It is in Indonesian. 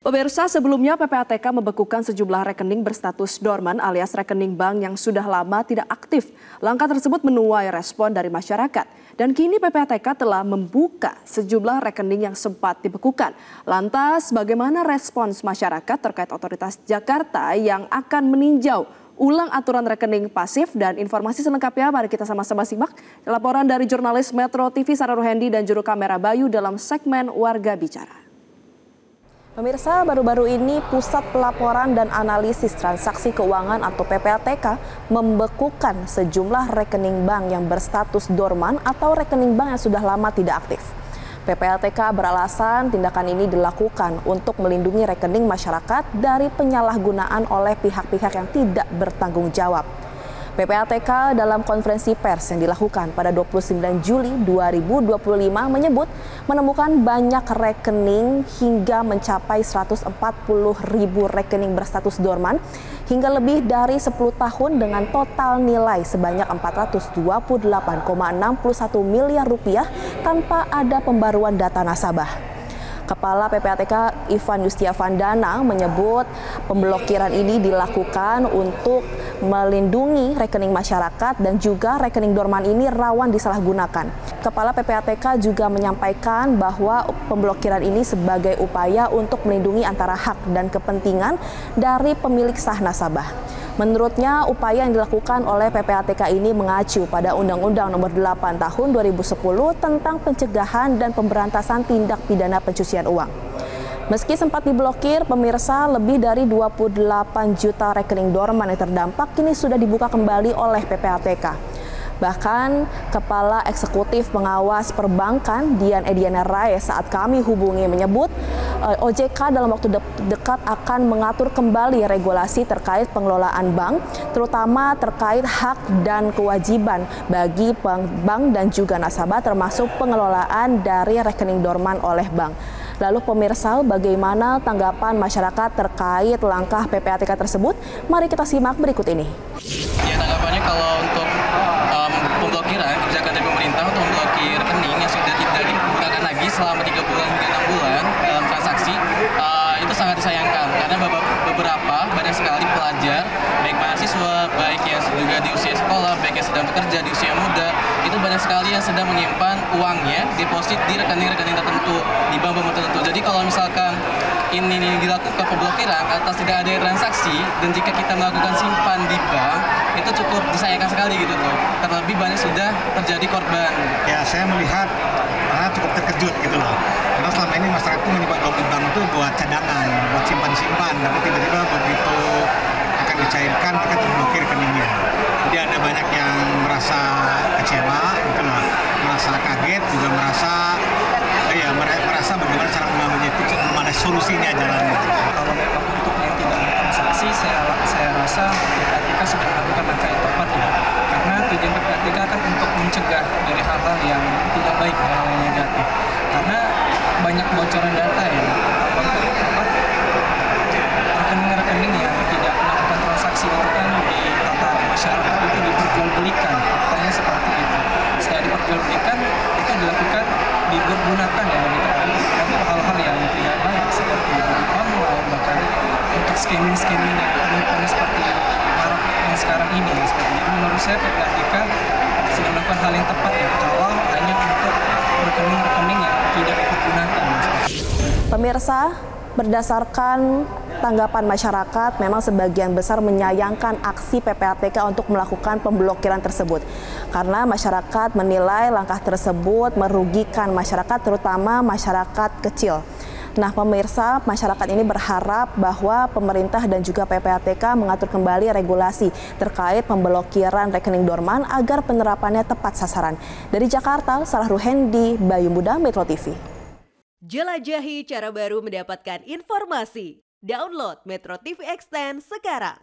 Pemirsa, sebelumnya PPATK membekukan sejumlah rekening berstatus dorman alias rekening bank yang sudah lama tidak aktif. Langkah tersebut menuai respon dari masyarakat. Dan kini PPATK telah membuka sejumlah rekening yang sempat dibekukan. Lantas, bagaimana respons masyarakat terkait otoritas Jakarta yang akan meninjau ulang aturan rekening pasif? Dan informasi selengkapnya mari kita sama-sama simak laporan dari jurnalis Metro TV Sarah Ruhendi dan juru kamera Bayu dalam segmen Warga Bicara. Pemirsa, baru-baru ini Pusat Pelaporan dan Analisis Transaksi Keuangan atau PPATK membekukan sejumlah rekening bank yang berstatus dorman atau rekening bank yang sudah lama tidak aktif. PPATK beralasan tindakan ini dilakukan untuk melindungi rekening masyarakat dari penyalahgunaan oleh pihak-pihak yang tidak bertanggung jawab. PPATK dalam konferensi pers yang dilakukan pada 29 Juli 2025 menyebut menemukan banyak rekening hingga mencapai 140.000 rekening berstatus dorman hingga lebih dari 10 tahun dengan total nilai sebanyak 428,61 miliar rupiah tanpa ada pembaruan data nasabah. Kepala PPATK Ivan Yustiavandana menyebut pemblokiran ini dilakukan untuk melindungi rekening masyarakat dan juga rekening dorman ini rawan disalahgunakan. Kepala PPATK juga menyampaikan bahwa pemblokiran ini sebagai upaya untuk melindungi antara hak dan kepentingan dari pemilik sah nasabah. Menurutnya, upaya yang dilakukan oleh PPATK ini mengacu pada Undang-Undang Nomor 8 Tahun 2010 tentang pencegahan dan pemberantasan tindak pidana pencucian uang. Meski sempat diblokir, pemirsa, lebih dari 28 juta rekening dorman yang terdampak kini sudah dibuka kembali oleh PPATK. Bahkan Kepala Eksekutif Pengawas Perbankan Dian Ediana Rai saat kami hubungi menyebut OJK dalam waktu dekat akan mengatur kembali regulasi terkait pengelolaan bank, terutama terkait hak dan kewajiban bagi bank dan juga nasabah termasuk pengelolaan dari rekening dorman oleh bank. Lalu pemirsa, bagaimana tanggapan masyarakat terkait langkah PPATK tersebut? Mari kita simak berikut ini. Ya, tanggapannya kalau untuk pemblokiran kebijakan dari pemerintah untuk memblokir rekening yang sudah tidak digunakan lagi selama 3 bulan hingga 6 bulan dalam transaksi, itu sangat disayangkan karena banyak sekali pelajar, baik mahasiswa, baik yang juga di usia sekolah, baik yang sedang bekerja di usia muda, itu banyak sekali yang sedang menyimpan uangnya deposit di rekening-rekening tertentu, di bank-bank tertentu. Jadi kalau misalkan ini dilakukan pemblokiran atas tidak ada transaksi dan jika kita melakukan simpan di bank, itu cukup disayangkan sekali gitu tuh. Terlebih banyak sudah terjadi korban. Ya, saya melihat cukup terkejut gitu loh. Karena selama ini masyarakat itu menyimpan uang di bank itu buat cadangan, buat simpan-simpan, tapi tiba-tiba begitu akan dicairkan kita terblokir rekeningnya. Jadi ada banyak yang merasa kecewa gitu loh, merasa kaget, juga merasa bagaimana cara mengambilnya itu, bagaimana solusinya jalannya. Kalau memang bentuknya tidak ada transaksi, saya rasa PPATK sudah melakukan langkah yang tepat ya. Karena tujuan PPATK kan untuk mencegah dari hal-hal yang tidak baik, hal yang negatif. Karena banyak bocoran data ya, rekening-rekening yang tidak melakukan transaksi itu kan di tata masyarakat itu diperjualbelikan, faktanya seperti itu. Setelah diperjualbelikan, itu dipergunakan ya, hal-hal yang tidak baik seperti online, bahkan untuk scamming yang penipuan seperti marak yang sekarang ini. Seperti itu menurut saya PPATK sudah melakukan hal yang tepat ya, kalau hanya untuk rekening-rekening yang tidak dipergunakan. Pemirsa, berdasarkan tanggapan masyarakat, memang sebagian besar menyayangkan aksi PPATK untuk melakukan pemblokiran tersebut. Karena masyarakat menilai langkah tersebut merugikan masyarakat, terutama masyarakat kecil. Nah, pemirsa, masyarakat ini berharap bahwa pemerintah dan juga PPATK mengatur kembali regulasi terkait pemblokiran rekening dorman agar penerapannya tepat sasaran. Dari Jakarta, Sarah Ruhendi, Bayu Muda, Metro TV. Jelajahi cara baru mendapatkan informasi. Download Metro TV Extend sekarang.